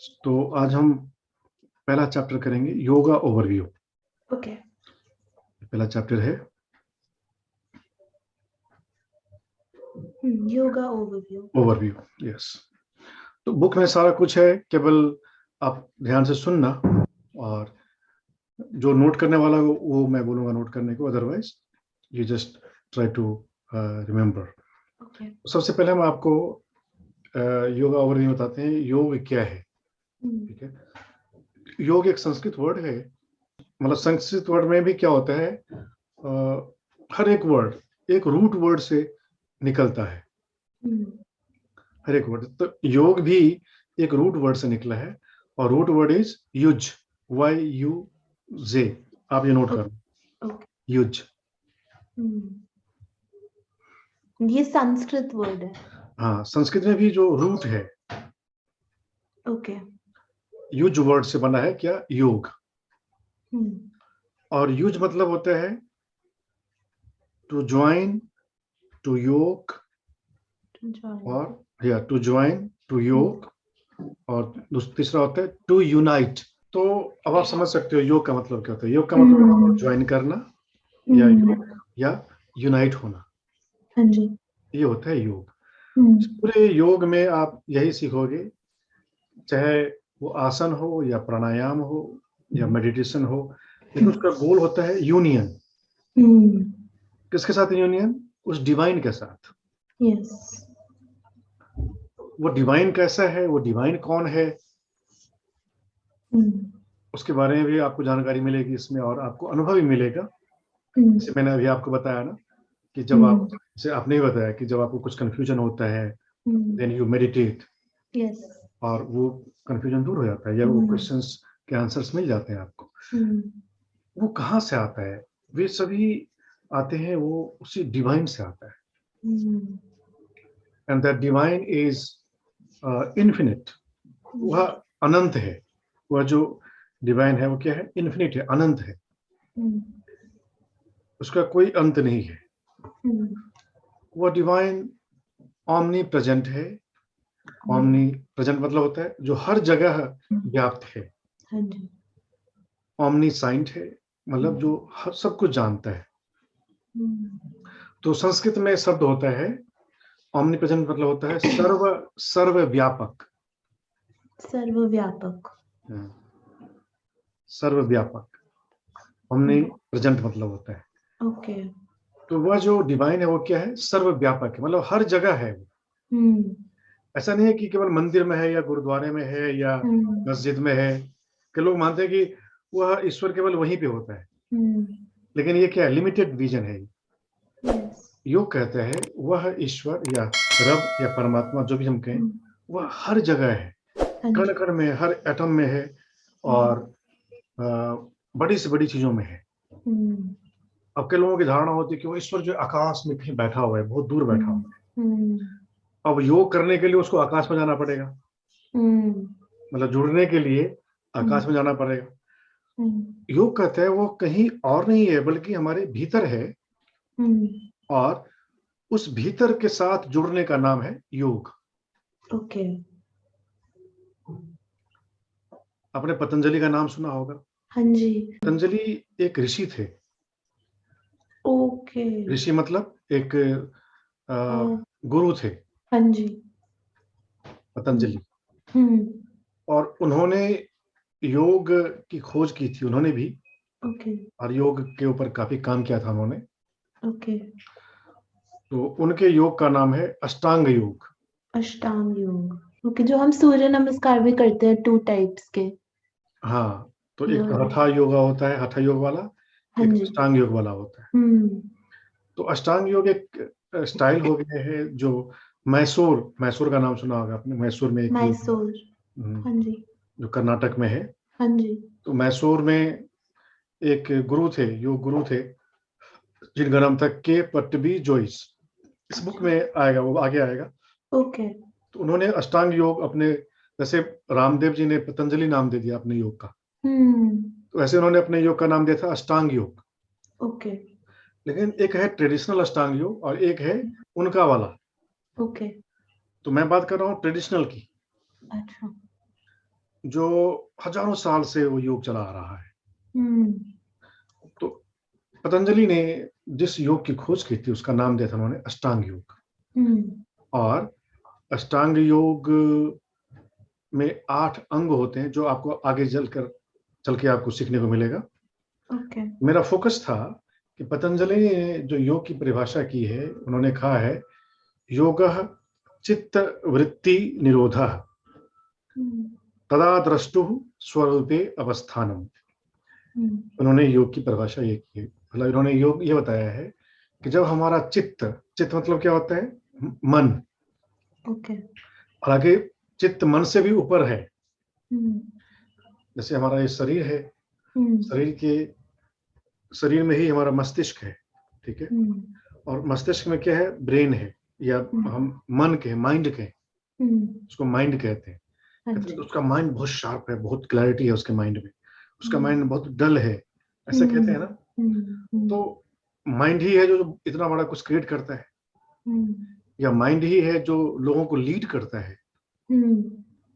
तो आज हम पहला चैप्टर करेंगे, योगा ओवरव्यू। ओके। पहला चैप्टर है योगा ओवरव्यू। ओवरव्यू। यस। तो बुक में सारा कुछ है, केवल आप ध्यान से सुनना, और जो नोट करने वाला हो वो मैं बोलूंगा नोट करने को, otherwise you just try to remember. Okay. सबसे पहले हम आपको योगा ओवरव्यू बताते हैं, योग क्या है। ठीक है। योग एक संस्कृत वर्ड है, मतलब संस्कृत वर्ड में भी क्या होता है, हर एक वर्ड एक रूट वर्ड से निकलता है। हर एक वर्ड, तो योग भी एक रूट वर्ड से निकला है, और रूट वर्ड इज युज, YUJ। आप ये नोट करो, युज। ये संस्कृत वर्ड है। हाँ, संस्कृत में भी जो रूट है ओके। युज वर्ड से बना है क्या, योग। और युज मतलब होता है टू ज्वाइन, टू योग, और या टू ज्वाइन, टू योग, और तीसरा होता है टू यूनाइट। तो अब आप समझ सकते हो योग का मतलब क्या होता है। योग का मतलब ज्वाइन करना या या यूनाइट होना, हाँ जी। ये होता है योग। पूरे योग में आप यही सीखोगे, चाहे वो आसन हो या प्राणायाम हो या मेडिटेशन हो, लेकिन उसका गोल होता है यूनियन। किसके साथ यूनियन, उस डिवाइन के साथ। यस। वो डिवाइन कैसा है, वो डिवाइन कौन है, उसके बारे में भी आपको जानकारी मिलेगी इसमें, और आपको अनुभव भी मिलेगा। जैसे मैंने अभी आपको बताया ना कि जब आप, जैसे आपने ही बताया कि जब आपको कुछ कंफ्यूजन होता है, देन यू मेडिटेट, और वो कंफ्यूजन दूर हो जाता है, या वो क्वेश्चंस के आंसर्स मिल जाते हैं आपको। वो कहाँ से आता है, वे सभी आते हैं, वो उसी डिवाइन से आता है। And that divine is infinite, वह अनंत है। वह जो डिवाइन है वो क्या है, इन्फिनिट है, अनंत है, उसका कोई अंत नहीं है। वह डिवाइन ओमनी प्रेजेंट है। ओमनी प्रेजेंट मतलब होता है जो हर जगह व्याप्त है। ओमनी साइंट है, मतलब जो सब कुछ जानता है। तो संस्कृत में शब्द होता है ओमनी प्रेजेंट, मतलब होता है सर्वव्यापक। सर्वव्यापक। सर्वव्यापक, ओमनी प्रेजेंट मतलब होता है। ओके। तो वह जो डिवाइन है वो क्या है, सर्वव्यापक है, मतलब हर जगह है वो। ऐसा नहीं है कि केवल मंदिर में है या गुरुद्वारे में है या मस्जिद में है, कि लोग मानते हैं कि वह ईश्वर केवल वहीं पे होता है, लेकिन ये क्या है, लिमिटेड विजन है। योग कहते हैं वह ईश्वर या रब या परमात्मा, जो भी हम कहें, वह हर जगह है, कण कण में, हर एटम में है, और बड़ी से बड़ी चीजों में है। अब के लोगों की धारणा होती है कि वो ईश्वर जो आकाश में कहीं बैठा हुआ है, बहुत दूर बैठा हुआ है। अब योग करने के लिए उसको आकाश में जाना पड़ेगा, मतलब जुड़ने के लिए आकाश में जाना पड़ेगा। योग कहते हैं वो कहीं और नहीं है, बल्कि हमारे भीतर है, और उस भीतर के साथ जुड़ने का नाम है योग। ओके। आपने पतंजलि का नाम सुना होगा। हाँ जी। पतंजलि एक ऋषि थे। ओके। ऋषि मतलब एक गुरु थे। हाँ जी। पतंजलि, और उन्होंने योग की खोज की थी, उन्होंने भी। ओके। और योग के ऊपर काफी काम किया था उन्होंने। ओके। तो उनके योग का नाम है अष्टांग योग। अष्टांग योग। ओके, जो हम सूर्य नमस्कार भी करते हैं 2 टाइप्स के। हाँ, तो एक हठा योगा होता है, हठा योग वाला, एक अष्टांग योग वाला होता है। तो अष्टांग योग एक स्टाइल हो गया है, जो मैसूर का नाम सुना होगा आपने। मैसूर में एक मैसूर। हाँ जी। जो कर्नाटक में है। हाँ जी। तो मैसूर में एक गुरु थे, योग गुरु थे, जिनका नाम था के पट्टबी जोइस। इस बुक में आएगा, वो आगे आएगा। ओके। तो उन्होंने अष्टांग योग अपने, जैसे रामदेव जी ने पतंजलि नाम दे दिया अपने योग का, तो ऐसे उन्होंने अपने योग का नाम दिया था अष्टांग योग। ओके। लेकिन एक है ट्रेडिशनल अष्टांग योग, और एक है उनका वाला। ओके। तो मैं बात कर रहा हूँ ट्रेडिशनल की। अच्छा। जो हजारों साल से वो योग चला आ रहा है। तो पतंजलि ने जिस योग की खोज की थी उसका नाम दिया था उन्होंने अष्टांग योग। और अष्टांग योग में 8 अंग होते हैं जो आपको आगे चल के आपको सीखने को मिलेगा। मेरा फोकस था कि पतंजलि ने जो योग की परिभाषा की है, उन्होंने कहा है योगः चित्त वृत्ति निरोधः तदा द्रष्टुः स्वरूपे अवस्थानम। उन्होंने योग की परिभाषा ये की है, मतलब इन्होंने योग ये बताया है कि जब हमारा चित्त मतलब क्या होता है? मन। हालांकि चित्त मन से भी ऊपर है। जैसे हमारा ये शरीर है, शरीर में ही हमारा मस्तिष्क है, ठीक है? और मस्तिष्क में क्या है? ब्रेन है, या हम मन के माइंड के, उसको माइंड कहते हैं। कहते हैं उसका माइंड बहुत शार्प है, बहुत क्लैरिटी है उसके माइंड में, उसका माइंड बहुत डल है, ऐसा कहते हैं ना। तो माइंड ही है जो इतना बड़ा कुछ क्रिएट करता है, या माइंड ही है जो लोगों को लीड करता है,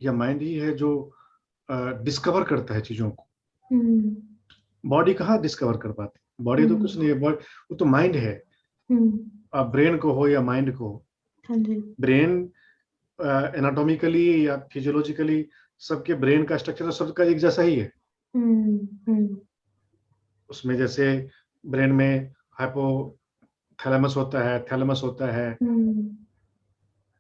या माइंड ही है जो डिस्कवर करता है चीजों को। बॉडी कहाँ डिस्कवर कर पाती? बॉडी तो कुछ नहीं है, वो तो माइंड है। आप ब्रेन को हो या माइंड को हो, ब्रेन एनाटॉमिकली या फिजियोलॉजिकली सबके ब्रेन का स्ट्रक्चर सबका एक जैसा ही है। उसमें जैसे ब्रेन में हाइपोथैलेमस होता है, थैलेमस होता है,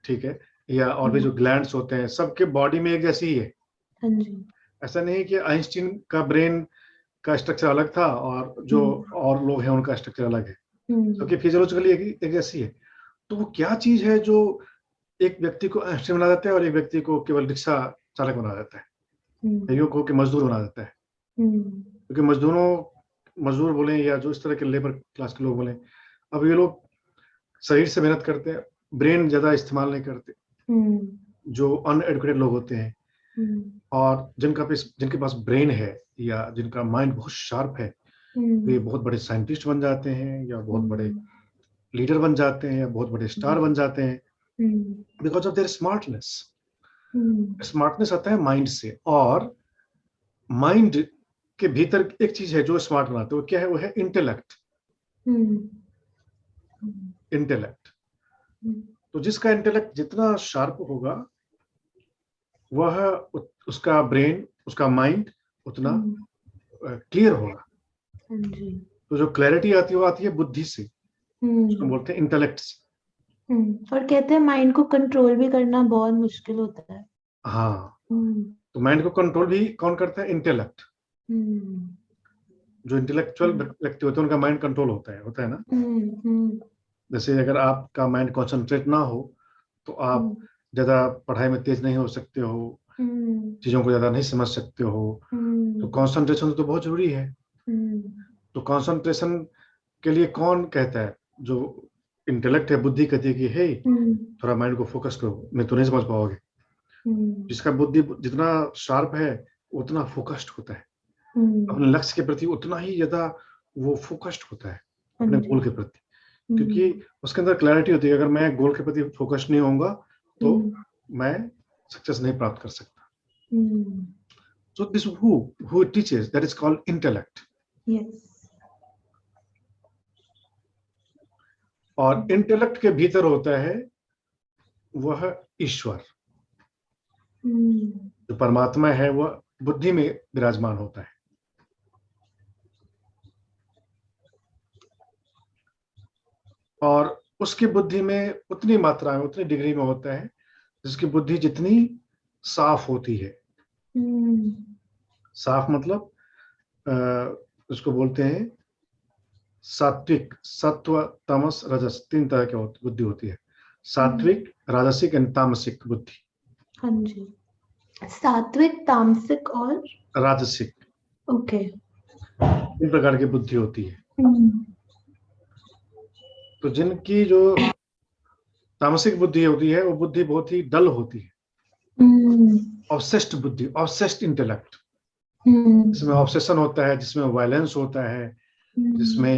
ठीक है, या और भी जो ग्लैंड्स होते हैं, सबके बॉडी में एक जैसी ही है। ऐसा नहीं है कि आइंस्टीन का ब्रेन का स्ट्रक्चर अलग था और जो और लोग हैं उनका स्ट्रक्चर अलग है, सबकी फिजियोलॉजिकली एक जैसी है। तो वो क्या चीज है जो एक व्यक्ति को आइंस्टीन बना देता है और एक व्यक्ति को केवल रिक्शा चालक बना देता है, एक को मजदूर बना देता है? क्योंकि मजदूर बोले या जो इस तरह के लेबर क्लास के लोग बोले, अब ये लोग शरीर से मेहनत करते हैं, ब्रेन ज्यादा इस्तेमाल नहीं करते, जो अनएडुकेटेड लोग होते हैं। और जिनके पास ब्रेन है या जिनका माइंड बहुत शार्प है, वे बहुत बड़े साइंटिस्ट बन जाते हैं, या बहुत बड़े लीडर बन जाते हैं, या बहुत बड़े स्टार बन जाते हैं, because of their smartness. Smartness आता है माइंड से, और माइंड के भीतर एक चीज है जो स्मार्ट बनाते है, वो क्या है? वो है इंटेलेक्ट। इंटेलेक्ट। तो जिसका इंटेलेक्ट जितना शार्प होगा, वह उसका ब्रेन, उसका माइंड उतना क्लियर होगा। तो जो क्लैरिटी आती है वो आती है बुद्धि से, उसको बोलते हैं इंटेलेक्ट से। और कहते हैं माइंड को कंट्रोल भी करना बहुत मुश्किल होता है। हाँ, तो माइंड को कंट्रोल भी कौन करता है? इंटेलेक्ट। जो इंटेलेक्चुअल व्यक्ति होते हैं उनका माइंड कंट्रोल होता है ना। जैसे अगर आपका माइंड कंसंट्रेट ना हो तो आप ज्यादा पढ़ाई में तेज नहीं हो सकते हो, चीजों को ज्यादा नहीं समझ सकते हो। तो कंसंट्रेशन तो बहुत जरूरी है। तो कंसंट्रेशन के लिए कौन कहता है? जो इंटेलेक्ट है, बुद्धि कहती है कि हे थोड़ा माइंड को फोकस करो, नहीं तो नहीं समझ पाओगे। जिसका बुद्धि जितना शार्प है उतना फोकस्ड होता है, अपने लक्ष्य के प्रति उतना ही ज्यादा वो फोकस्ड होता है, अपने गोल के प्रति, क्योंकि उसके अंदर क्लैरिटी होती है। अगर मैं गोल के प्रति फोकस्ड नहीं होऊंगा तो मैं सक्सेस नहीं प्राप्त कर सकता। So this who teaches, that is called intellect. Yes. और इंटेलेक्ट के भीतर होता है वह ईश्वर, जो परमात्मा है, वह बुद्धि में विराजमान होता है। और उसकी बुद्धि में उतनी मात्रा में, उतनी डिग्री में होता है जिसकी बुद्धि जितनी साफ होती है। साफ मतलब उसको बोलते हैं सात्विक, सत्व, तमस, रजस, 3 तरह की बुद्धि होती है। सात्विक, राजसिक एंड तामसिक बुद्धि। हाँ जी, सात्विक, तामसिक और राजसिक। ओके। 3 प्रकार की बुद्धि होती है। तो जिनकी जो तामसिक बुद्धि होती है वो बुद्धि बहुत ही डल होती है, ऑब्सेस्ड बुद्धि, ऑब्सेस्ड इंटेलेक्ट, जिसमें ऑब्सेशन होता है, जिसमें वायलेंस होता है, जिसमें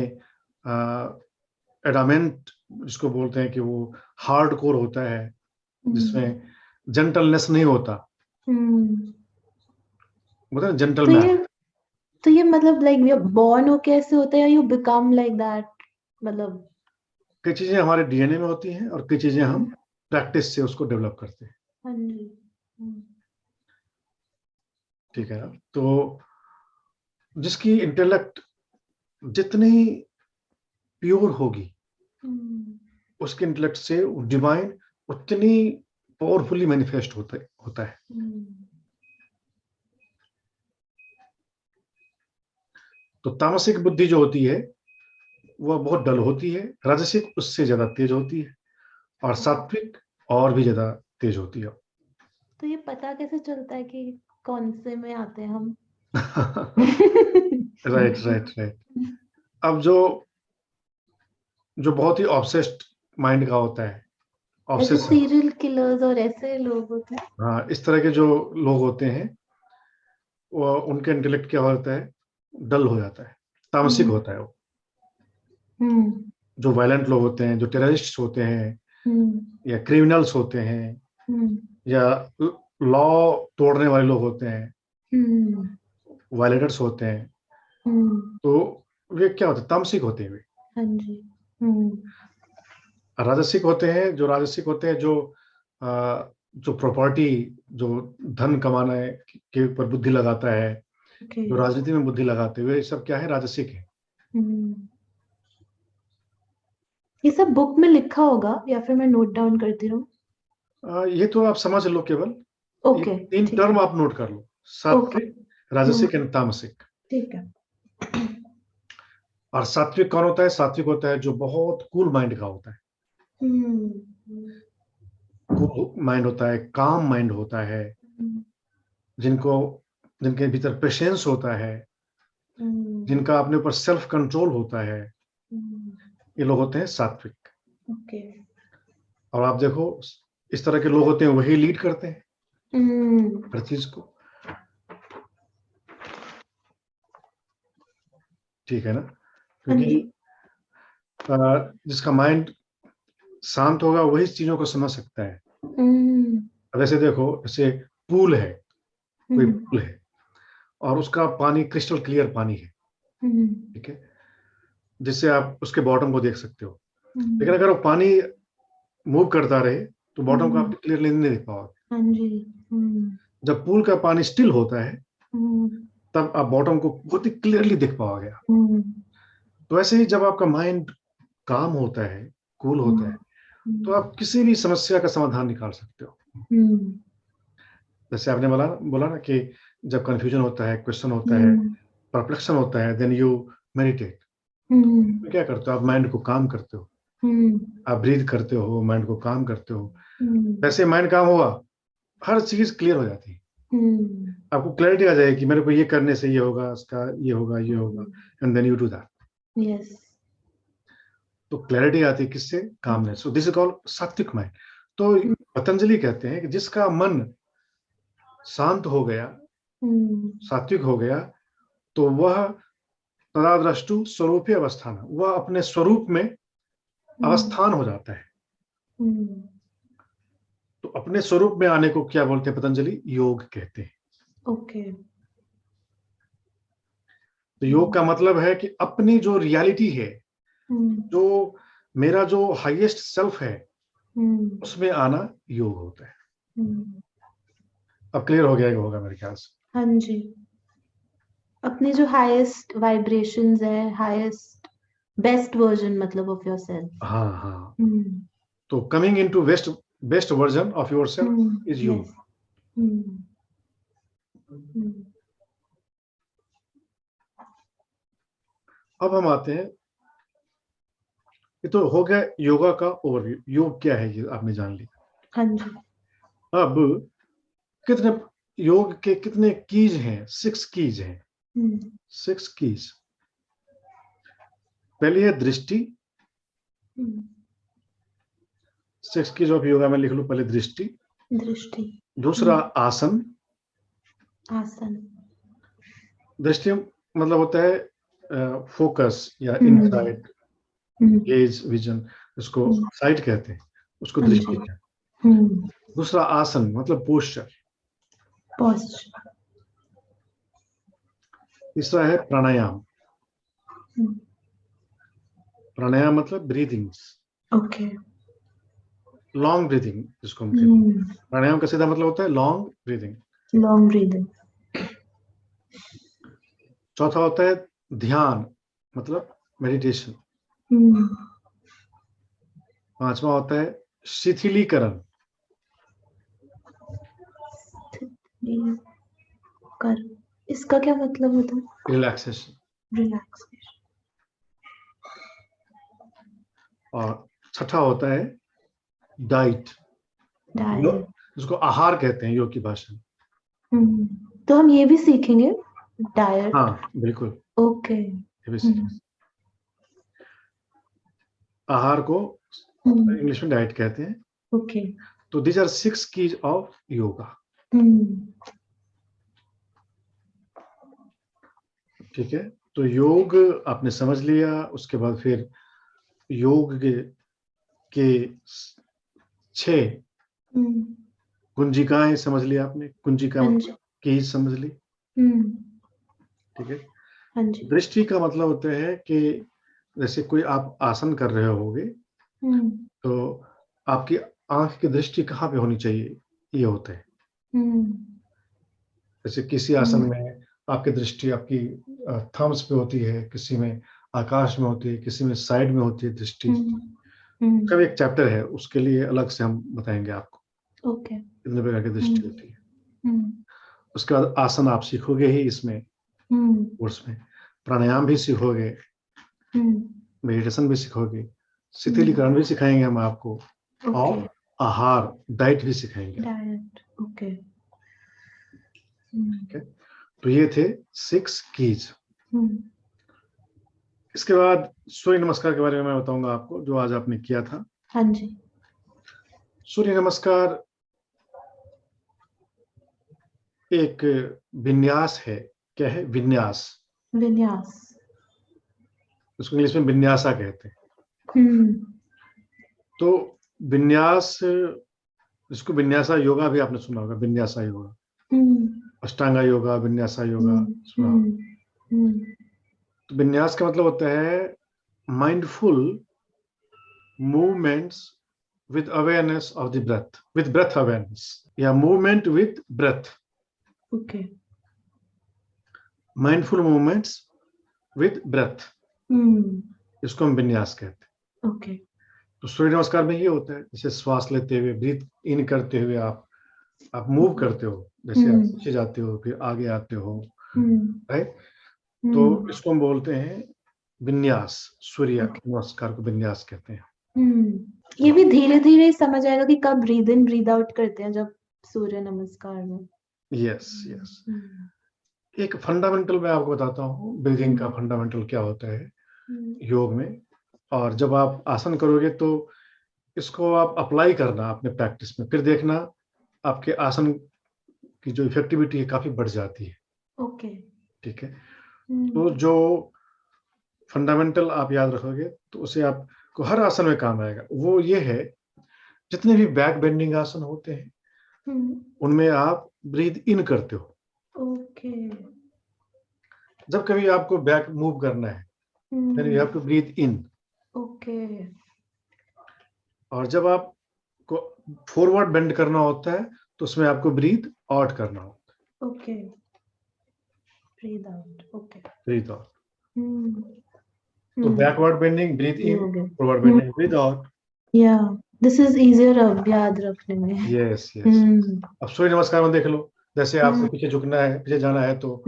एडामेंट जिसको बोलते हैं कि वो हार्डकोर होता है, जिसमें जेंटलनेस नहीं होता। बोलते हैं जेंटल तो मैन। ये मतलब लाइक वी आर बोर्न होके ऐसे होता है या यू बिकम लाइक दैट, मतलब? कई चीजें हमारे डीएनए में होती हैं और कई चीजें हम प्रैक्टिस से उसको डेवलप करते हैं। हाँ जी। ठीक है ना? तो जिसकी इंटेलेक्ट जितनी प्योर होगी, उसके इंटेलेक्ट से डिवाइन उतनी पावरफुली मैनिफेस्ट होता है। तो तामसिक बुद्धि जो होती है वह बहुत डल होती है, राजसिक उससे ज्यादा तेज होती है, और सात्विक और भी ज्यादा तेज होती है। तो ये पता कैसे चलता है कि कौन से में आते हैं हम? Right right right. अब जो जो बहुत ही ऑब्सेस्ड माइंड का होता है, ऐसे ऑब्सेशन, सीरियल किलर्स और ऐसे लोग होते हैं। हाँ, इस तरह के जो लोग होते हैं वो उनका इंटेलेक्ट क्या होता है, डल हो जाता है, तामसिक होता है वो। हम्म। जो वायलेंट लोग होते हैं, जो टेररिस्ट होते हैं, हम्म। या क्रिमिनल्स होते हैं, हम्म। या लॉ तोड़ने वाले लोग होते हैं, हम्म। वायलेटर्स होते हैं, तो वे क्या होते हैं, तामसिक होते हैं वे। हाँ जी। हम्म। राजसिक होते हैं, जो राजसिक होते हैं, जो प्रॉपर्टी, जो धन कमाना है के ऊपर बुद्धि लगाता है, ओके। जो राजनीति में बुद्धि लगाते हुए, ये सब क्या है, राजसिक है। ये सब बुक में लिखा होगा या फिर मैं नोट डाउन करती रहूं? ये तो आप समझ लो केवल, ये ओके, 3 ठीक टर्म है। आप नोट कर लो, ओके। सात्विक, राजसिक एंड तामसिक। ठीक है। और सात्विक कौन होता है? सात्विक होता है जो बहुत कूल माइंड का होता है, हम्म। कूल माइंड होता है, काम माइंड होता है, जिनको जिनके भीतर पेशेंस होता है, जिनका अपने ऊपर सेल्फ कंट्रोल होता है, ये लोग होते हैं सात्विक। ओके। और आप देखो, इस तरह के लोग होते हैं वही लीड करते हैं हर चीज को। ठीक है ना? हाँ क्योंकि जी। जिसका माइंड शांत होगा वही चीजों को समझ सकता है। हम्म। अब ऐसे देखो, जैसे पूल है, कोई हम्म। पूल है और उसका पानी क्रिस्टल क्लियर पानी है, ठीक है, जिससे आप उसके बॉटम को देख सकते हो। लेकिन अगर वो पानी मूव करता रहे तो बॉटम को आप क्लियरली नहीं देख पाओगे। हाँ जी। जब पूल का पानी स्टिल होता है हम्म। तब आप बॉटम को बहुत ही क्लियरली देख पाओगे। हम्म। तो ऐसे ही जब आपका माइंड काम होता है, कूल होता है, तो आप किसी भी समस्या का समाधान निकाल सकते हो। जैसे आपने बोला बोला ना कि जब कंफ्यूजन होता है, क्वेश्चन होता है, परप्लेक्शन होता है, देन यू मेडिटेट। क्या करते हो? आप माइंड को काम करते हो, आप ब्रीथ करते हो, माइंड को काम करते हो। वैसे माइंड काम होगा, हर चीज क्लियर हो जाती है, आपको क्लैरिटी आ जाएगी कि मेरे को ये करने से ये होगा, इसका ये होगा, ये होगा, and then you do that. Yes. तो क्लैरिटी आती है किससे? Calmness. So this is called sattvic mind. तो पतंजलि कहते हैं कि जिसका मन शांत हो गया, सात्विक हो गया, तो वह तदाद्रष्टु स्वरूपी अवस्थान, वह अपने स्वरूप में अवस्थान हो जाता है। तो अपने स्वरूप में आने को क्या बोलते हैं पतंजलि? योग कहते हैं। ओके। तो योग का मतलब है कि अपनी जो रियलिटी है, जो मेरा जो हाईएस्ट सेल्फ है, उसमें आना योग होता है। अब क्लियर हो गया होगा मेरे ख्याल से। हाँ जी। अपने जो हाईएस्ट वाइब्रेशंस है, हाईएस्ट बेस्ट वर्जन मतलब ऑफ योरसेल्फ। हाँ हाँ। तो coming into best version of yourself is योग। यस। अब हम आते हैं, ये तो हो गया योगा का ओवरव्यू, योग क्या है ये आपने जान लिया। हाँ जी। अब कितने योग के कितने कीज हैं? 6 कीज हैं। 6 कीज। पहली है दृष्टि। 6 कीज ऑफ योगा में लिख लो, पहले दृष्टि। दृष्टि। दूसरा आसन। आसन। दृष्टि मतलब होता है फोकस या इनसाइट, गेज, विजन, उसको साइट कहते हैं, उसको हाँ दृष्टि जी। कहते हैं। दूसरा आसन मतलब पोस्चर। पोस्चर। तीसरा है प्राणायाम। प्राणायाम मतलब ब्रीदिंग्स, ओके। लॉन्ग ब्रीदिंग जिसको हम कहते हैं। प्राणायाम का सीधा मतलब होता है लॉन्ग ब्रीदिंग। Long breathing. चौथा होता है ध्यान, मतलब मेडिटेशन। पांचवा होता है शिथिलीकरण। कर, इसका क्या मतलब होता है? रिलैक्सेशन। रिलैक्सेशन। और छठा होता है डाइट, डाइट। जिसको आहार कहते हैं योग की भाषा में। तो हम ये भी सीखेंगे डाइट? हाँ बिल्कुल, ओके। ये भी सीखेंगे। आहार को इंग्लिश में डाइट कहते हैं। ओके। तो these are 6 keys of yoga. ठीक है, तो योग आपने समझ लिया। उसके बाद फिर योग के 6 कुंजिकाएं समझ लिया आपने। कुंजिका मतलब कीज समझ ली। ठीक है। हाँ जी। दृष्टि का मतलब होता है कि जैसे कोई आप आसन कर रहे होगे तो आपकी आंख की दृष्टि कहाँ पे होनी चाहिए, ये होता है। जैसे किसी आसन में आपकी दृष्टि आपकी थम्स पे होती है, किसी में आकाश में होती है, किसी में साइड में होती है दृष्टि। उसका भी एक चैप्टर है, उसके लिए अलग से हम बताएंगे आपको। ओके। कितने प्रकार की दृष्टि होती है। उसके बाद आसन आप सीखोगे ही इसमें कोर्स में। प्राणायाम भी सीखोगे, मेडिटेशन भी सीखोगे, शिथिलीकरण भी सिखाएंगे हम आपको, और आहार डाइट भी सिखाएंगे। डाइट। ओके। ठीक है, तो ये थे 6 कीज। इसके बाद सूर्य नमस्कार के बारे में मैं बताऊंगा आपको, जो आज आपने किया था। हाँ जी। सूर्य नमस्कार एक विन्यास है। क्या है? विन्यास। विन्यास। उसको इंग्लिश में विन्यासा कहते हैं। तो विन्यास, इसको विन्यासा योगा भी आपने सुना होगा। विन्यासा योगा, अष्टांगा योगा, विन्यासा योगा सुना होगा। तो विन्यास का मतलब होता है mindful movements with awareness of the breath, with breath awareness, या movement with breath. Okay. Mindful movements with breath, इसको हम विन्यास कहते हैं। Okay. तो सूर्य नमस्कार में ये होता है, जैसे श्वास लेते हुए, ब्रीथ इन करते हुए आप मूव करते हो, जैसे आप पीछे जाते हो फिर आगे आते हो, राइट। तो इसको हम बोलते हैं विन्यास। सूर्य नमस्कार को विन्यास कहते हैं। ये भी धीरे धीरे समझ आएगा कि कब ब्रीद इन ब्रीद आउट करते हैं जब सूर्य नमस्कार में। Yes yes. एक फंडामेंटल मैं आपको बताता हूँ, ब्रीदिंग का फंडामेंटल क्या होता है योग में। और जब आप आसन करोगे तो इसको आप अप्लाई करना अपने प्रैक्टिस में, फिर देखना आपके आसन की जो इफेक्टिविटी है काफी बढ़ जाती है। ओके। ठीक है, तो जो फंडामेंटल आप याद रखोगे तो उसे आपको हर आसन में काम आएगा। वो ये है, जितने भी बैक बेंडिंग आसन होते हैं उनमें आप ब्रीद इन करते हो। ओके। जब कभी आपको बैक मूव करना है then you have to breathe in. Okay. और जब आपको फॉरवर्ड बेंड करना होता है तो उसमें आपको ब्रीथ आउट करना होता है। Okay. Breathe out. Okay. Breathe out. तो backward bending breathe in, forward bending breathe out. या दिस इज इजियर अब याद रखने में। Yes yes. अब सूर्य नमस्कार में देख लो, जैसे आपको पीछे झुकना है, पीछे जाना है तो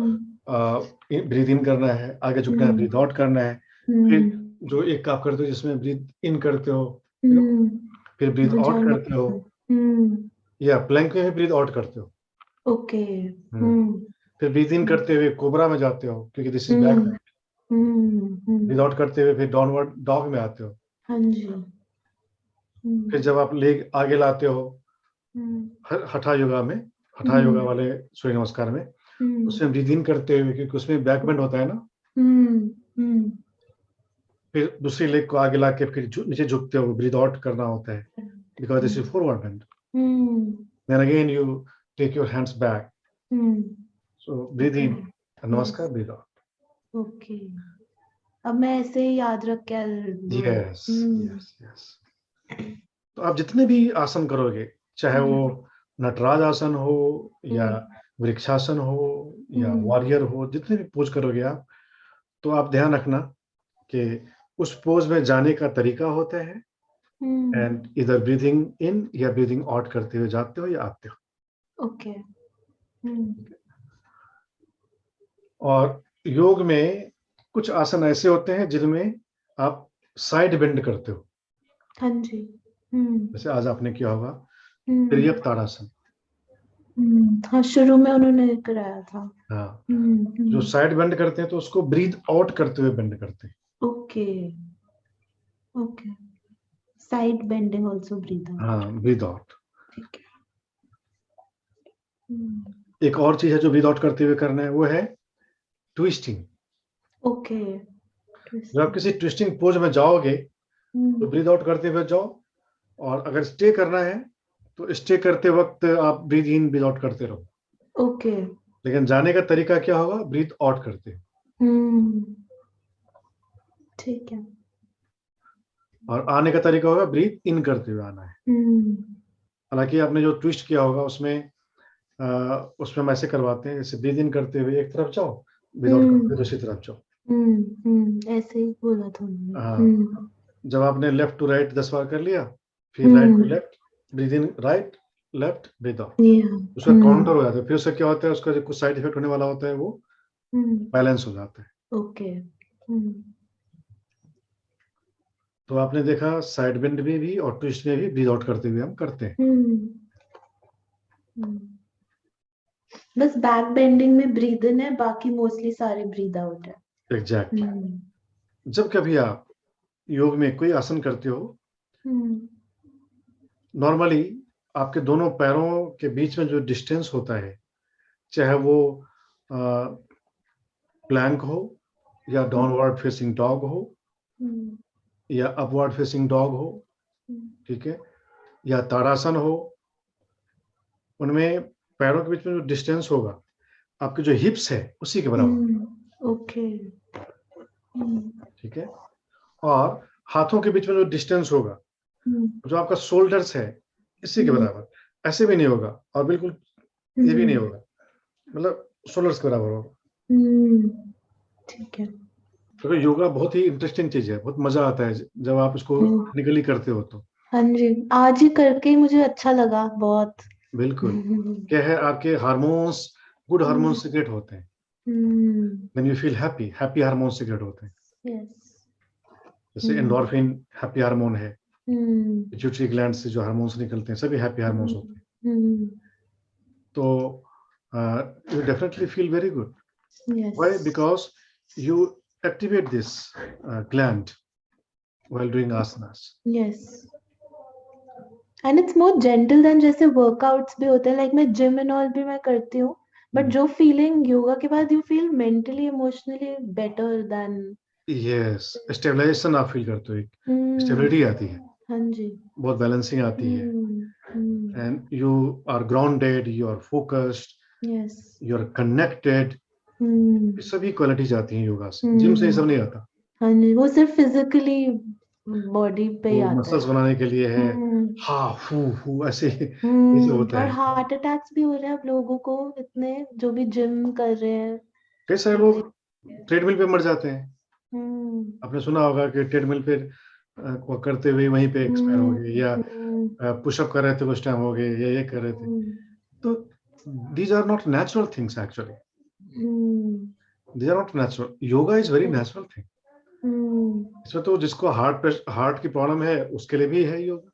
ब्रीथ इन करना है, आगे झुकना है, ब्रीथ आउट करना है। फिर जो एक आप करते हो जिसमें ब्रीथ इन करते हो, फिर ब्रीथ आउट करते हो, या प्लैंक में भी ब्रीथ आउट करते हो। ओके। फिर ब्रीथ इन करते हुए कोबरा में जाते हो, क्योंकि this is back. Breathe out करते हुए फिर डाउनवर्ड डॉग में आते हो। हाँ जी। फिर जब आप लेग आगे लाते हो हठा योगा में, हठा योगा वाले सूर्य नमस्कार में, उसमें ब्रीथ इन करते हुए, क्योंकि उसमें बैक बेंड होता है ना। फिर दूसरी लेग को आगे लाके फिर नीचे झुकते हो, ब्रीथ आउट करना होता है, because this is forward bend. Then again you take your hands back, so breathe in, namaskar, breathe out. Okay, अब मैं ऐसे ही याद रख के दूंगी। Yes yes yes. तो आप जितने भी आसन करोगे, चाहे वो नटराज आसन हो या वृक्षासन हो या वॉरियर हो, जितने भी पोज करोगे आप, तो आप ध्यान रखना कि उस पोज में जाने का तरीका होता है, एंड इधर ब्रीथिंग इन या ब्रीथिंग आउट करते हुए जाते हो या आते हो। ओके। और योग में कुछ आसन ऐसे होते हैं जिनमें आप साइड बेंड करते हो। हाँ जी। जैसे आज आपने किया होगा त्रियप ताड़ासन। हाँ, शुरू में उन्होंने कराया था। हाँ, जो साइड बेंड करते हैं तो उसको ब्रीथ आउट करते हुए बेंड करते हैं। Okay okay, side bending also breathe out. हाँ, ब्रीथ आउट। ठीक है। एक और चीज है जो ब्रीथ आउट करते हुए करना है, वो है ट्विस्टिंग। ओके, जब आप किसी ट्विस्टिंग पोज में जाओगे तो ब्रीथ आउट करते हुए जाओ, और अगर स्टे करना है तो स्टे करते वक्त आप ब्रीथ इन ब्रीथ आउट करते रहो। ओके। लेकिन जाने का तरीका क्या होगा, ब्रीथ आउट करते हैं। ठीक है। और आने का तरीका होगा ब्रीथ इन करते हुए आना है। हालांकि आपने जो ट्विस्ट किया होगा उसमें हम ऐसे करवाते हैं, जैसे ब्रीथ इन करते हुए एक तरफ जाओ, ब्रीथ आउट करते हुए दूसरी तरफ जाओ। ऐसे ही बोला था उन्होंने। हाँ, जब आपने लेफ्ट टू राइट 10 बार कर लिया, फिर right to left, breathe in right left breathe out, उसका काउंटर हो जाता है। फिर उससे क्या होता है, उसका जो कुछ साइड इफेक्ट होने वाला होता है वो बैलेंस हो जाता है। ओके। तो आपने देखा साइड बेंड में भी और ट्विस्ट में भी ब्रीथ आउट करते हुए हम करते हैं। बस बैक बेंडिंग में ब्रीथ इन है, बाकी मोस्टली सारे ब्रीथ आउट है। एग्जैक्टली। जब कभी आप योग में कोई आसन करते हो, नॉर्मली आपके दोनों पैरों के बीच में जो डिस्टेंस होता है, चाहे वो प्लैंक हो या डाउनवर्ड फेसिंग डॉग हो या अपवर्ड फेसिंग डॉग हो, ठीक है, या ताड़ासन हो, उनमें पैरों के बीच में जो डिस्टेंस होगा आपके जो हिप्स है उसी के बराबर। ओके। ठीक है। और हाथों के बीच में जो डिस्टेंस होगा, जो आपका शोल्डर्स है, इसी के बराबर। ऐसे भी नहीं होगा और बिल्कुल ये भी नहीं होगा, मतलब शोल्डर्स के बराबर होगा। ठीक है। तो योगा बहुत ही इंटरेस्टिंग चीज है, बहुत मजा आता है जब आप इसको टेक्निकली करते हो तो। हाँ जी, आज ही करके ही मुझे अच्छा लगा बहुत। बिल्कुल। क्या है, आपके हार्मोन्स, गुड हार्मोन्स सीक्रेट होते हैं। When you feel happy, happy hormones secret होते हैं। यस। जैसे एंडोर्फिन हैप्पी हार्मोन है, पिट्यूटरी ग्लैंड से जो हार्मोन्स निकलते हैं सभी हैप्पी हार्मोन्स होते हैं। तो you definitely feel very good. Yes. Why? Because you activate this gland while doing asanas. Yes. And it's more gentle than जैसे workouts भी होते हैं, like मैं gym and all भी मैं करती हूँ, but जो feeling योगा के बाद you feel mentally, emotionally better than. Yes, stabilization आप feel करते हो, एक stability आती है। हाँ जी। बहुत balancing आती है। And you are grounded, you are focused. Yes. You are connected. ये सभी क्वालिटीज आती हैं योगा से, जिम से ये सब नहीं आता। हाँ जी, वो सिर्फ फिजिकली बॉडी पे ही आता है। मसल्स बनाने के लिए है, हा फू फू ऐसे ये सब होता और है। हार्ट अटैक्स भी हो रहे हैं अब लोगों को, इतने जो भी जिम कर रहे हैं। कई सारे लोग ट्रेडमिल पे मर जाते हैं। आपने सुना होगा कि ट्रेडमिल पे करते हुए वहीं पे एक्सपायर हो गए, या पुशअप कर रहे थे उस टाइम हो गए, या ये कर रहे थे। तो these are not natural things actually. These are not natural. Yoga is very natural thing. इसमें तो जिसको हार्ट की प्रॉब्लम है उसके लिए भी है योगा,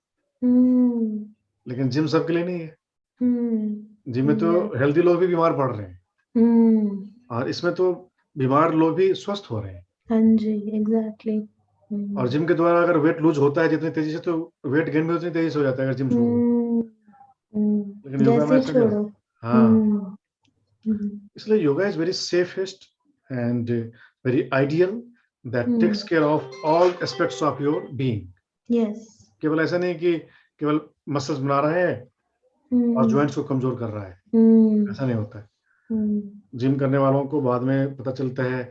लेकिन जिम सबके लिए नहीं है। जिम में तो हेल्दी लोग भी बीमार पड़ रहे हैं, और इसमें तो बीमार लोग भी स्वस्थ हो रहे हैं। हाँ जी, एग्जैक्टली। और जिम के द्वारा अगर वेट लूज होता है जितनी तेजी से, तो वेट गेन भी उतनी तेजी से हो जाता है अगर जिम छोड़ दो। लेकिन योगा में ऐसा नहीं होता। हाँ, इसलिए yoga is very safest and very ideal, that takes care of all aspects of your being. Yes. केवल ऐसा नहीं कि केवल मसल्स बना रहा है और जॉइंट्स को कमजोर कर रहा है, ऐसा नहीं होता है। जिम करने वालों को बाद में पता चलता है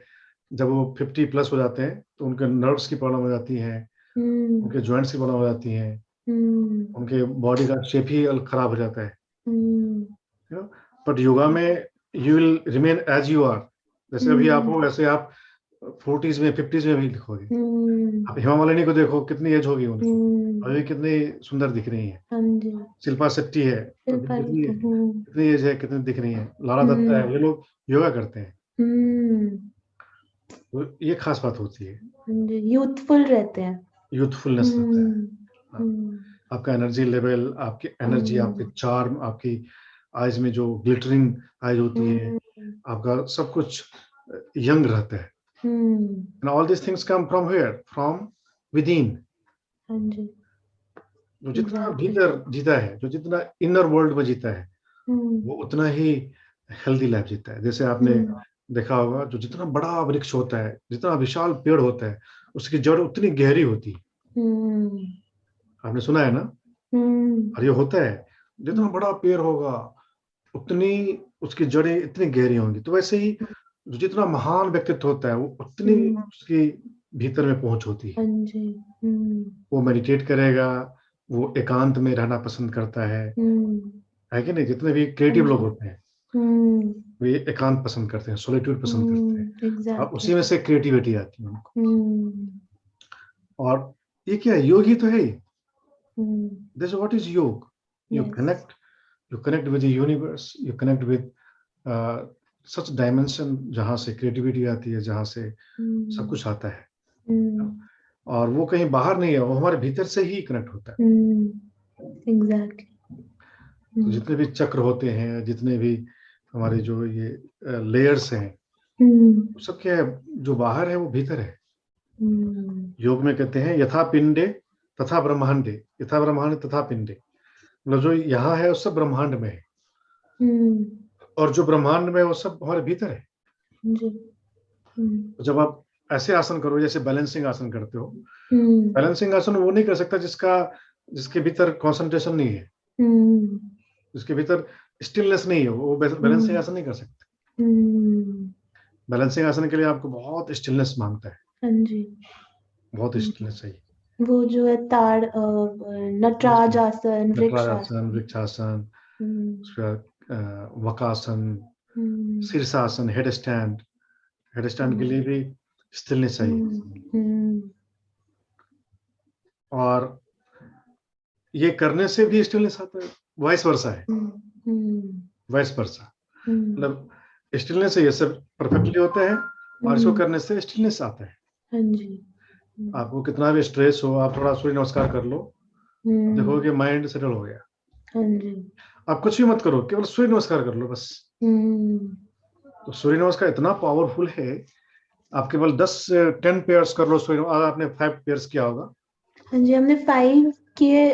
जब वो 50 प्लस हो जाते हैं तो उनके नर्व्स की प्रॉब्लम हो जाती है, उनके जॉइंट्स की प्रॉब्लम हो जाती है, उनके बॉडी का शेप ही खराब हो जाता है। बट योगा में you will remain as you are, जैसे अभी आप हो वैसे आप 40s में 50s में भी दिखोगे। आप हेमा मालिनी को देखो, कितनी एज होगी उनकी, अभी कितनी सुंदर दिख रही है। शिल्पा शेट्टी है, अभी कितनी कितनी एज है, कितनी दिख रही है। लारा दत्ता है, ये लोग योगा करते हैं, तो ये खास बात होती है, यूथफुल रहते हैं, यूथफुलनेस रहता है। आपका एनर्जी लेवल, आपकी एनर्जी, आपके चार्म, आपकी आईज में जो ग्लिटरिंग आईज होती है, आपका सब कुछ यंग रहता है। And all these things come from where? From within. जो जितना भीतर जीता है, जो जितना इनर वर्ल्ड में जीता है, वो उतना ही हेल्दी लाइफ जीता है। जैसे आपने देखा होगा, जो जितना बड़ा वृक्ष होता है, जितना विशाल पेड़ होता है, उसकी जड़ उतनी गहरी होती है। आपने सुना है ना? और ये होता है, जितना बड़ा पेड़ होगा उतनी उसकी जड़ें इतनी गहरी होंगी। तो वैसे ही जो जितना महान व्यक्तित्व होता है, वो उतनी उसकी भीतर में पहुंच होती है। वो मेडिटेट करेगा, वो एकांत में रहना पसंद करता है कि नहीं? जितने भी क्रिएटिव लोग होते हैं, वे एकांत पसंद करते हैं, सोलिट्यूड पसंद करते हैं। अब उसी में से क्रिएटिविटी आती है उनको। और ये क्या है? योग ही तो है। दिस व्हाट इज योग? You connect with the universe, you connect with such dimension, जहां से क्रिएटिविटी आती है, जहां से सब कुछ आता है। और वो कहीं बाहर नहीं है, वो हमारे भीतर से ही कनेक्ट होता है। एग्जैक्टली। तो जितने भी चक्र होते हैं, जितने भी हमारे जो ये लेयर्स हैं, सब क्या है? जो बाहर है वो भीतर है। योग में कहते हैं यथा पिंडे तथा ब्रह्मांडे, यथा ब्रह्मांड तथा पिंडे, मतलब जो यहाँ है वो सब ब्रह्मांड में है, और जो ब्रह्मांड में है वो सब हमारे भीतर है। तो जब आप ऐसे आसन करो, जैसे बैलेंसिंग आसन करते हो, बैलेंसिंग आसन वो नहीं कर सकता जिसके भीतर कंसंट्रेशन नहीं है, जिसके भीतर स्टिलनेस नहीं है, वो बैलेंसिंग आसन नहीं कर सकता। बैलेंसिंग आसन के लिए आपको बहुत स्टिलनेस मांगता है, बहुत स्टिलनेस चाहिए। वो जो है नटराज आसन, वृक्षासन, वकासन, शीर्षासन, हेड स्टैंड के लिए भी स्टिलनेस चाहिए। और ये करने से भी स्टिलनेस आता है, वाइस वर्सा है, वाइस वर्सा, मतलब स्टिलनेस है, ये सब परफेक्टली होता है, और इसको करने से स्टिलनेस आता है। आपको कितना भी स्ट्रेस हो, आप थोड़ा सूर्य नमस्कार कर लो, देखोगे माइंड सेटल हो गया। आप कुछ भी मत करो, केवल सूर्य नमस्कार कर लो बस। तो सूर्य नमस्कार इतना पावरफुल है, आप केवल 10 पेयर्स कर लो सूर्य। आज आपने 5 पेयर्स किया होगा। हाँ जी, हमने 5 किए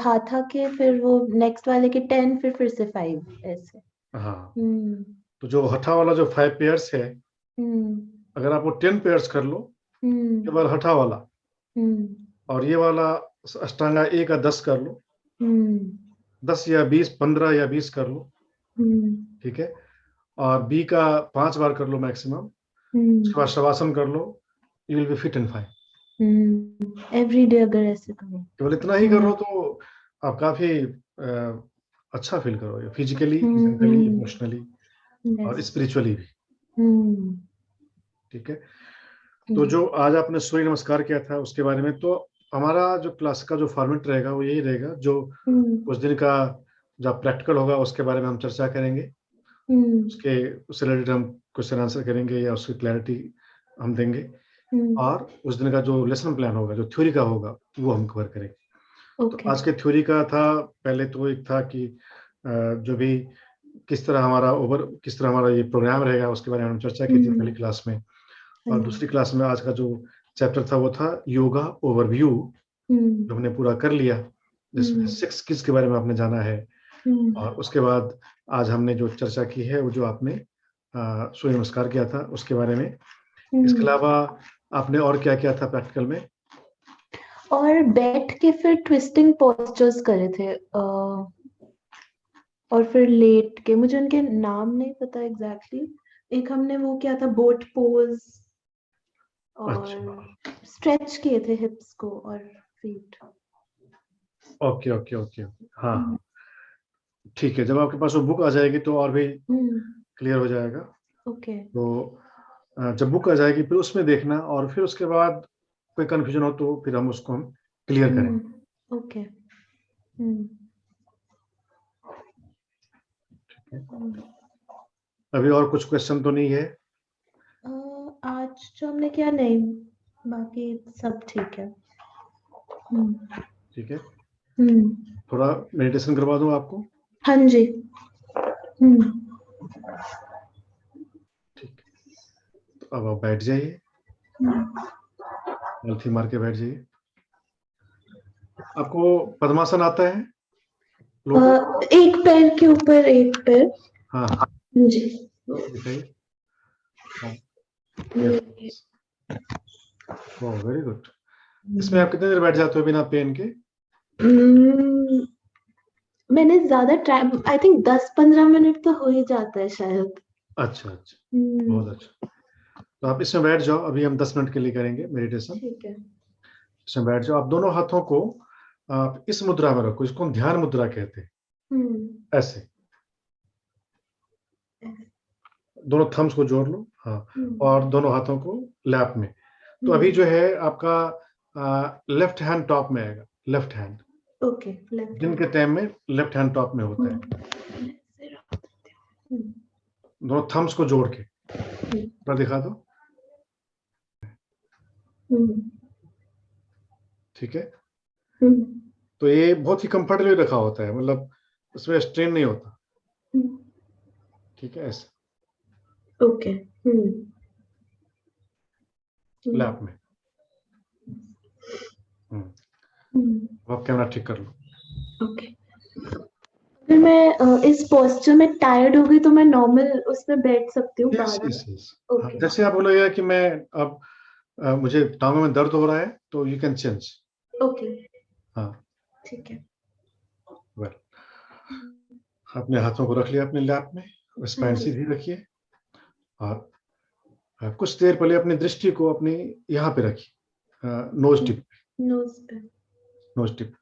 हाथा के, फिर वो नेक्स्ट वाले के 10, फिर से 5 ऐसे। हाँ, तो जो हठा वाला जो 5 पेयर्स है, अगर आप वो 10 पेयर्स कर लो, केवल हठा वाला, और ये वाला अष्टांगा ए का 10 कर लो, 10 या 20, 15 या 20 कर लो, ठीक है। और बी का 5 बार कर लो मैक्सिमम, उसके बाद शवासन कर लो, you will be fit and fine. Every day अगर ऐसे करो, केवल इतना ही करो तो आप काफी अच्छा फील करोगे, फिजिकली, मेंटली, इमोशनली और स्पिरिचुअली भी, ठीक है। तो जो आज आपने सूर्य नमस्कार किया था उसके बारे में, तो हमारा जो क्लास का जो फॉर्मेट रहेगा वो यही रहेगा, जो उस दिन का जब प्रैक्टिकल होगा उसके बारे में हम चर्चा करेंगे, उससे रिलेटेड हम क्वेश्चन आंसर करेंगे या उसकी क्लैरिटी हम देंगे, और उस दिन का जो लेसन प्लान होगा, जो थ्योरी का होगा, वो हम कवर करेंगे। तो आज के थ्योरी का था, पहले तो एक था कि जो भी किस तरह हमारा ये प्रोग्राम रहेगा, उसके बारे में हम चर्चा की थी पहली क्लास में। और दूसरी क्लास में आज का जो चैप्टर था वो था योगा ओवरव्यू, जो हमने पूरा कर लिया, जिसमें 6 किस के बारे में आपने जाना है। और उसके बाद आज हमने जो चर्चा की है वो जो आपने सूर्य नमस्कार किया था उसके बारे में। इसके अलावा आपने और क्या किया था प्रैक्टिकल में? और बैठ के फिर ट्विस्टिंग पोस्चर्स करे थे, और फिर लेट के, मुझे उनके नाम नहीं पता एग्जैक्टली। एक हमने वो किया था बोट पोज, और स्ट्रेच किए थे हिप्स को और फीट। ओके ओके ओके, हाँ ठीक है। जब आपके पास वो बुक आ जाएगी तो और भी क्लियर हो जाएगा। ओके। तो जब बुक आ जाएगी फिर उसमें देखना, और फिर उसके बाद कोई कंफ्यूजन हो तो फिर हम उसको क्लियर करें। ओके। अभी और कुछ क्वेश्चन तो नहीं है? आज जो हमने किया नहीं, बाकी सब ठीक है। ठीक है, थोड़ा मेडिटेशन करवा दूं आपको? हाँ जी। ठीक है, तो अब आप बैठ जाइए, पलथी मार के बैठ जाइए। आपको पद्मासन आता है? एक पैर के ऊपर एक पैर। हाँ जी। दिखाइए। Very good. इसमें आप कितने देर बैठ जाते हो बिना पेन के? मैंने ज्यादा टाइम, आई थिंक 10-15 मिनट तो हो ही जाता है शायद। अच्छा अच्छा, बहुत अच्छा। तो आप इसमें बैठ जाओ, अभी हम 10 मिनट के लिए करेंगे मेडिटेशन। ठीक है। इसमें बैठ जाओ, आप दोनों हाथों को आप इस मुद्रा में रखो, इसको हम ध्यान मुद्रा कहते हैं। ऐसे दोनों थम्स को जोड़ लो, हाँ, और दोनों हाथों को लैप में। तो अभी जो है आपका लेफ्ट हैंड टॉप में आएगा, लेफ्ट हैंड। ओके। दिन के टाइम में लेफ्ट हैंड टॉप में होता है। दोनों थम्स को जोड़ के पर दिखा दो। ठीक है, तो ये बहुत ही कंफर्टेबली रखा होता है, मतलब उसमें स्ट्रेन नहीं होता। ठीक है, ऐसे ओके। लैप में। आप कैमरा ठीक कर लो। ओके। अगर मैं इस पोस्चर में टायर्ड हो गई तो मैं नॉर्मल उसमें बैठ सकती हूँ यस बाहर? Yes yes, okay. जैसे आप बोलोगे कि मैं अब मुझे टांगों में दर्द हो रहा है तो यू कैन चेंज। ओके। हाँ ठीक है। वेल, अपने हाथों को रख लिया अपने लैप में, स्पाइन जी। सीधी रखिए, और कुछ देर पहले अपनी दृष्टि को अपनी यहाँ पे रखिए, नोज टिप, नोज पे। Knows tip.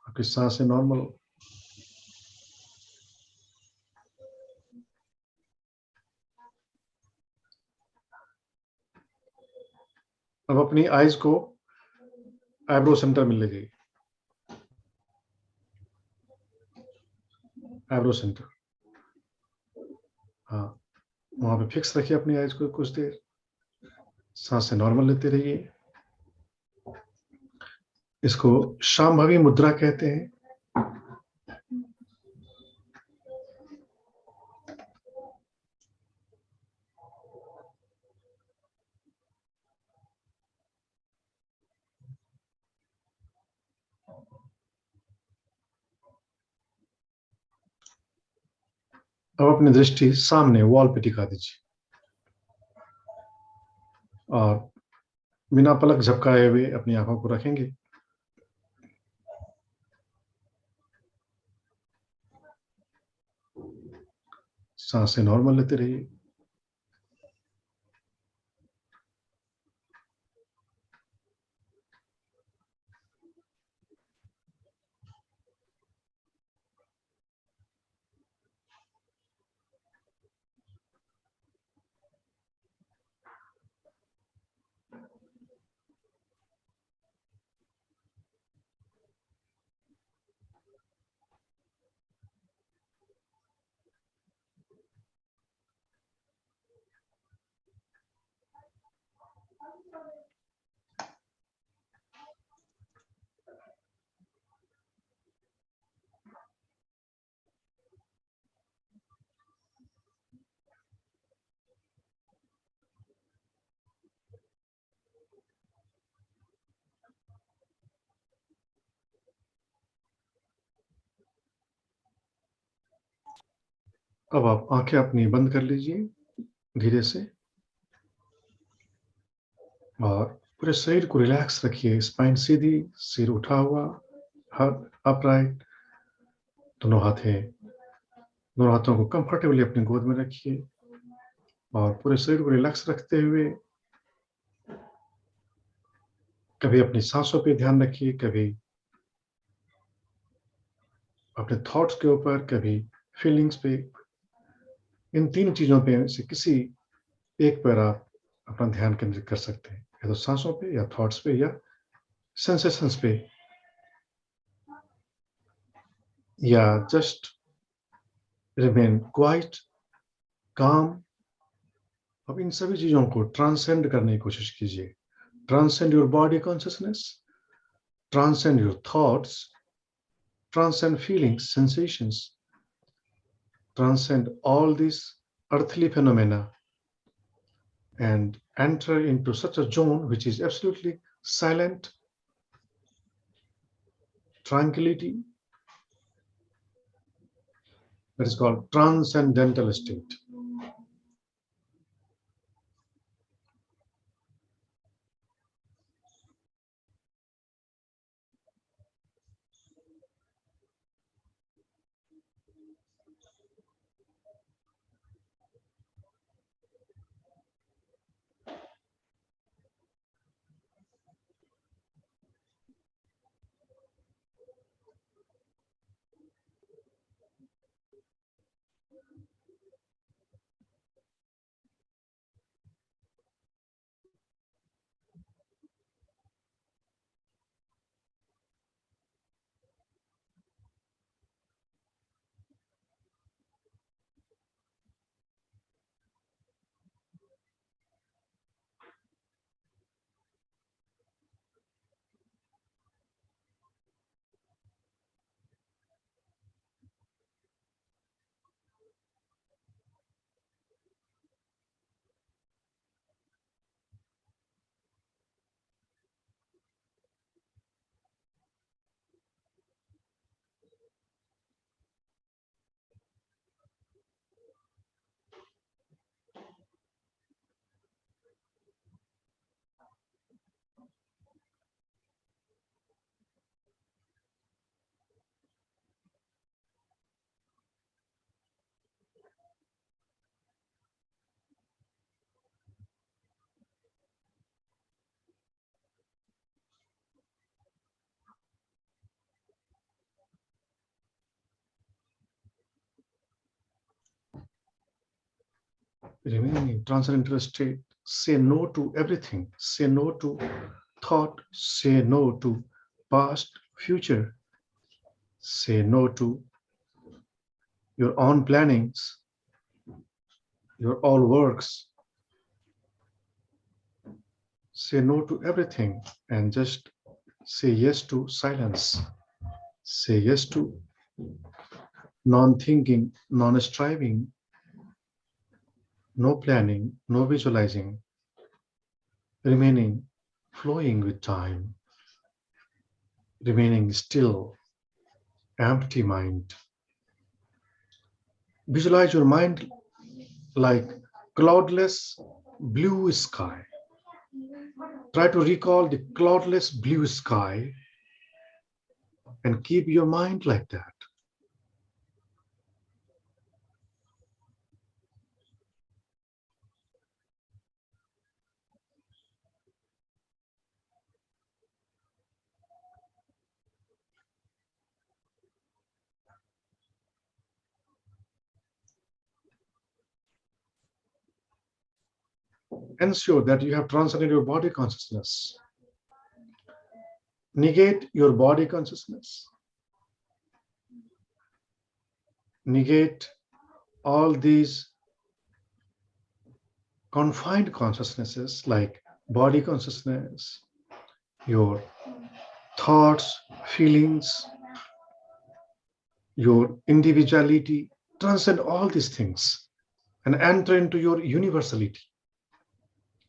आपकी सांसें नॉर्मल हो। अब अपनी आईज को आईब्रो सेंटर में ले जाइए, आईब्रो सेंटर, हाँ, वहां पे फिक्स रखिए अपनी आईज को कुछ देर। सांसें नॉर्मल लेते रहिए। इसको शांभवी मुद्रा कहते हैं। अब अपनी दृष्टि सामने वॉल पे टिका दीजिए, और बिना पलक झपकाए हुए अपनी आंखों को रखेंगे। सांसें नॉर्मल लेते रहिए। अब आप आंखें अपनी बंद कर लीजिए धीरे से, और पूरे शरीर को रिलैक्स रखिए। स्पाइन सीधी, सिर उठा हुआ, हाथ अपराइट, दोनों हाथें दोनों हाथों को कंफर्टेबली अपनी गोद में रखिए और पूरे शरीर को रिलैक्स रखते हुए कभी अपनी सांसों पे ध्यान रखिए, कभी अपने थॉट्स के ऊपर, कभी फीलिंग्स पे। इन तीन चीजों पे से किसी एक पर आप अपना ध्यान केंद्रित कर सकते हैं, या तो सांसों पे या थॉट्स पे या सेंसेशंस पे, या जस्ट रिमेन क्वाइट, काम। अब इन सभी चीजों को ट्रांसेंड करने की कोशिश कीजिए। Transcend your body consciousness, transcend your thoughts, transcend feelings, sensations, transcend all these earthly phenomena, and enter into such a zone which is absolutely silent, tranquility, that is called transcendental state. Remaining in transcendental state, say no to everything. Say no to thought, say no to past, future. Say no to your own plannings, your all works. Say no to everything and just say yes to silence. Say yes to non-thinking, non-striving, no planning, no visualizing, remaining flowing with time, remaining still, empty mind. Visualize your mind like cloudless blue sky. Try to recall the cloudless blue sky and keep your mind like that. Ensure that you have transcended your body consciousness. Negate your body consciousness. Negate all these confined consciousnesses like body consciousness, your thoughts, feelings, your individuality. Transcend all these things and enter into your universality.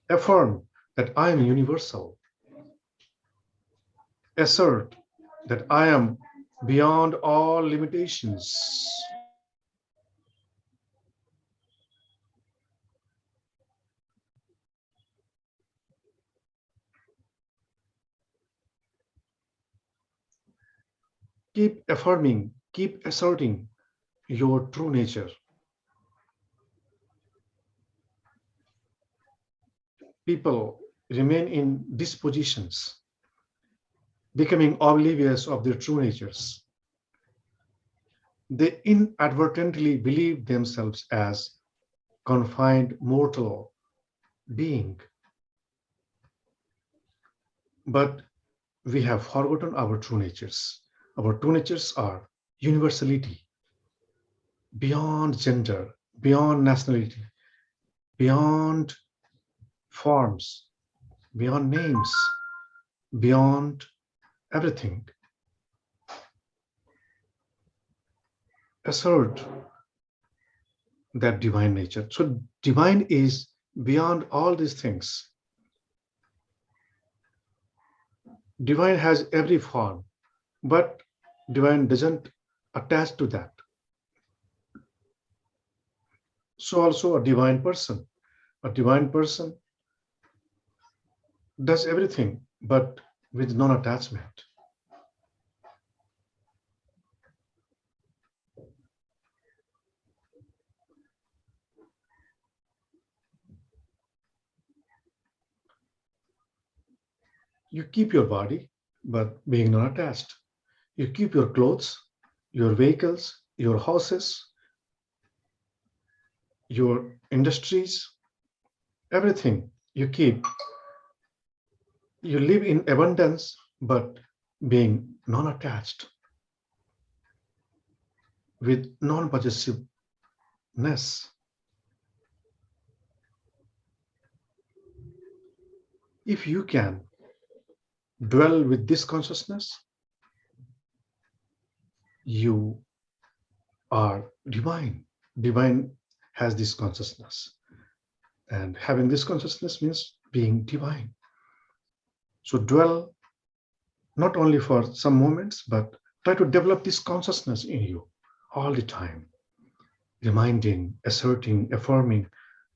Affirm that I am universal. Assert that I am beyond all limitations. Keep affirming, keep asserting your true nature. People remain in dispositions, becoming oblivious of their true natures. They inadvertently believe themselves as confined mortal being. But we have forgotten our true natures. Our true natures are universality, beyond gender, beyond nationality, beyond forms, beyond names, beyond everything. Assert that divine nature. So, divine is beyond all these things. Divine has every form, but divine doesn't attach to that. So, also a divine person. A divine person does everything, but with non attachment. You keep your body, but being non attached. You keep your clothes, your vehicles, your houses, your industries, everything you keep. You live in abundance, but being non attached with non possessiveness. If you can dwell with this consciousness, you are divine. Divine has this consciousness. And having this consciousness means being divine. So dwell not only for some moments, but try to develop this consciousness in you all the time, reminding, asserting, affirming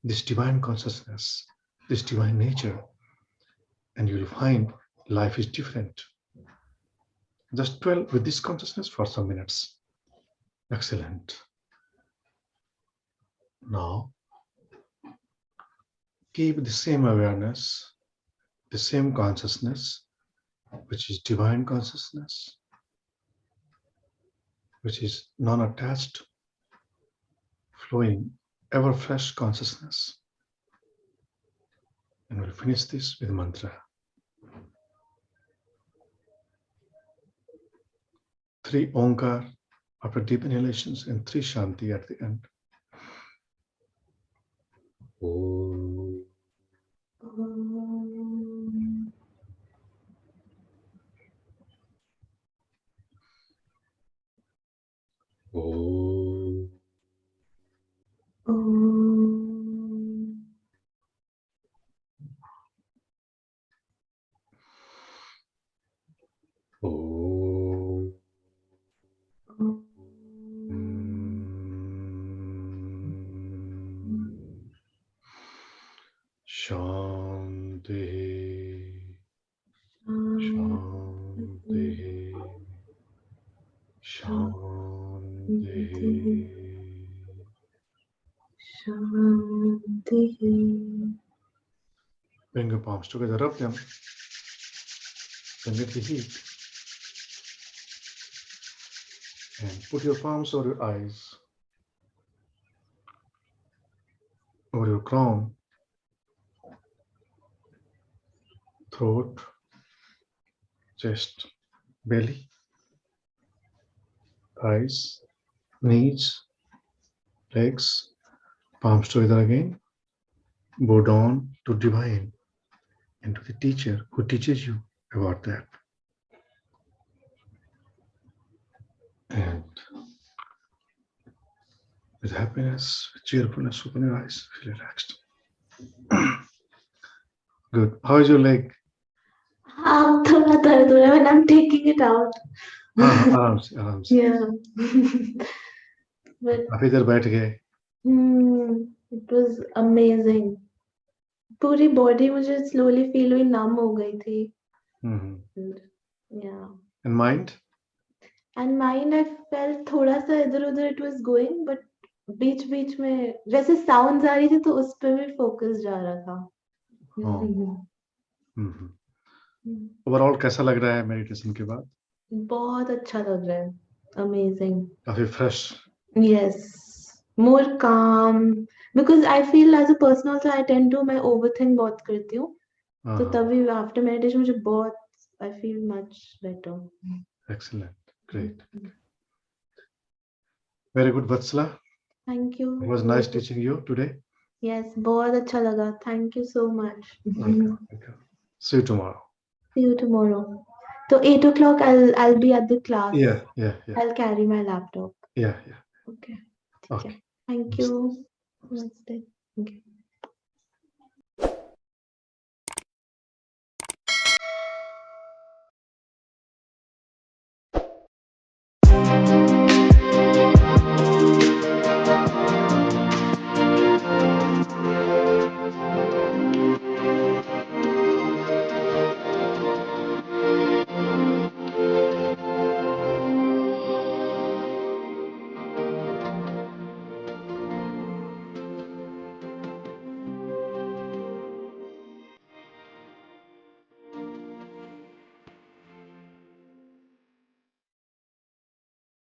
this divine consciousness, this divine nature, and you'll find life is different. Just dwell with this consciousness for some minutes. Excellent. Now, keep the same awareness, the same consciousness, which is divine consciousness, which is non attached, flowing, ever fresh consciousness. And we'll finish this with mantra. 3 Onkar after deep inhalations and 3 Shanti at the end. Om. Om. Om. Shanti. Shanti. Shanti. Shanti. Bring your palms together, rub them, and let the heat. And put your palms over your eyes, over your crown, throat, chest, belly, thighs, knees, legs, palms together again. Bow down to divine and to the teacher who teaches you about that. And with happiness, cheerfulness, open your eyes, feel relaxed. Good. How is your leg? थोड़ा दर्द हो रहा है when I'm taking it out. आराम से, आराम से. Yeah. But आप इधर बैठ गए. it was amazing. पूरी body मुझे slowly feel हुई numb हो गई थी. And, yeah. And mind? And mind I felt थोड़ा सा इधर उधर इट वाज गोइंग, बट बीच बीच में जैसे साउंड्स आ रही थी तो उस पे भी फोकस जा रहा था. ओवरऑल कैसा लग रहा है मेडिटेशन के बाद? बहुत अच्छा लग रहा है. अमेजिंग. काफी fresh. Yes, more calm, because I feel as a person also I tend to मैं overthink बहुत करती हूँ, तो तभी after meditation मुझे बहुत I feel much better. Excellent, great. Very good, Vatsala. Thank you. It was nice teaching you today. Yes, बहुत अच्छा लगा. Thank you so much. Welcome. See you tomorrow. See you tomorrow. So 8 o'clock I'll be at the class. Yeah. I'll carry my laptop. Yeah. Okay. Okay. Thank you. Namaste. Thank you.